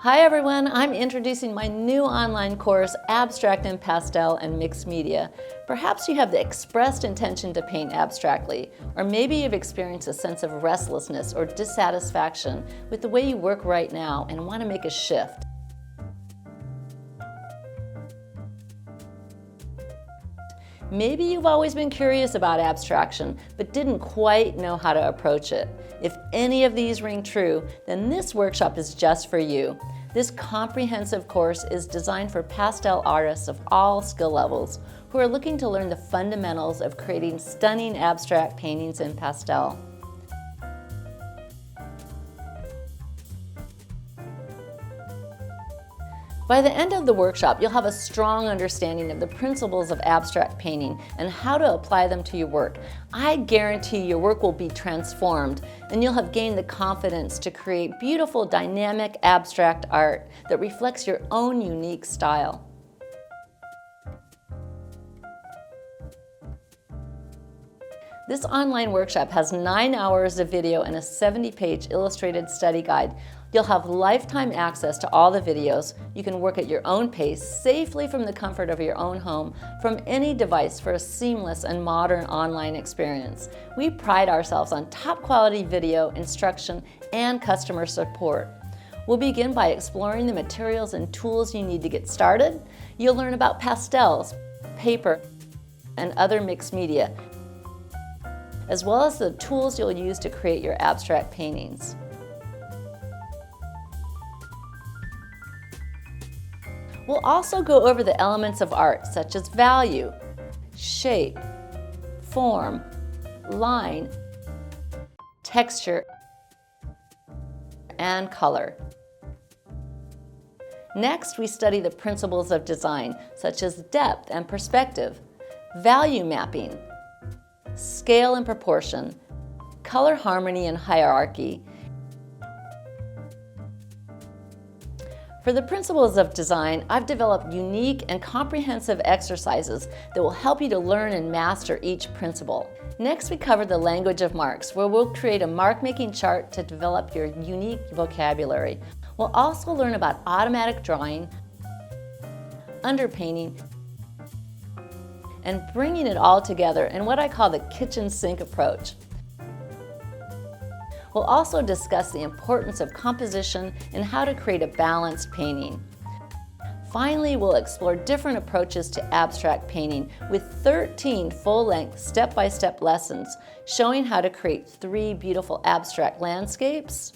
Hi everyone, I'm introducing my new online course, Abstract in Pastel and Mixed Media. Perhaps you have the expressed intention to paint abstractly, or maybe you've experienced a sense of restlessness or dissatisfaction with the way you work right now and want to make a shift. Maybe you've always been curious about abstraction, but didn't quite know how to approach it. If any of these ring true, then this workshop is just for you. This comprehensive course is designed for pastel artists of all skill levels who are looking to learn the fundamentals of creating stunning abstract paintings in pastel. By the end of the workshop, you'll have a strong understanding of the principles of abstract painting and how to apply them to your work. I guarantee your work will be transformed and you'll have gained the confidence to create beautiful, dynamic, abstract art that reflects your own unique style. This online workshop has 9 hours of video and a 70-page illustrated study guide. You'll have lifetime access to all the videos. You can work at your own pace, safely from the comfort of your own home, from any device for a seamless and modern online experience. We pride ourselves on top quality video, instruction, and customer support. We'll begin by exploring the materials and tools you need to get started. You'll learn about pastels, paper, and other mixed media, as well as the tools you'll use to create your abstract paintings. We'll also go over the elements of art, such as value, shape, form, line, texture, and color. Next, we study the principles of design, such as depth and perspective, value mapping, scale and proportion, color harmony and hierarchy. For the principles of design, I've developed unique and comprehensive exercises that will help you to learn and master each principle. Next, we cover the language of marks, where we'll create a mark-making chart to develop your unique vocabulary. We'll also learn about automatic drawing, underpainting, and bringing it all together in what I call the kitchen sink approach. We'll also discuss the importance of composition and how to create a balanced painting. Finally, we'll explore different approaches to abstract painting with 13 full-length, step-by-step lessons showing how to create 3 beautiful abstract landscapes,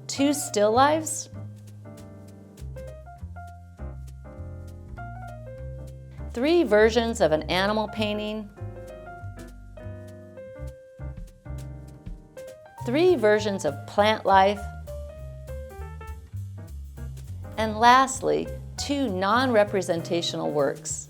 two still lifes, 3 versions of an animal painting, 3 versions of plant life, and lastly, 2 non-representational works.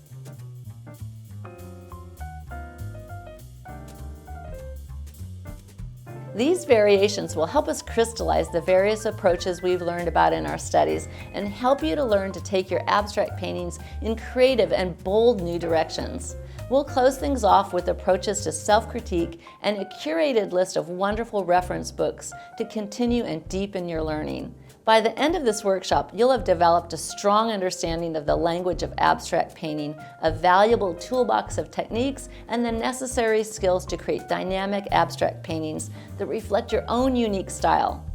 These variations will help us crystallize the various approaches we've learned about in our studies and help you to learn to take your abstract paintings in creative and bold new directions. We'll close things off with approaches to self-critique and a curated list of wonderful reference books to continue and deepen your learning. By the end of this workshop, you'll have developed a strong understanding of the language of abstract painting, a valuable toolbox of techniques, and the necessary skills to create dynamic abstract paintings that reflect your own unique style.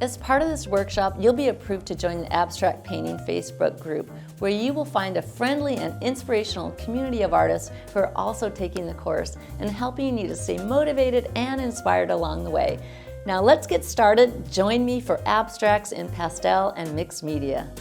As part of this workshop, you'll be approved to join the Abstract Painting Facebook group, where you will find a friendly and inspirational community of artists who are also taking the course and helping you to stay motivated and inspired along the way. Now let's get started. Join me for Abstracts in Pastel and Mixed Media.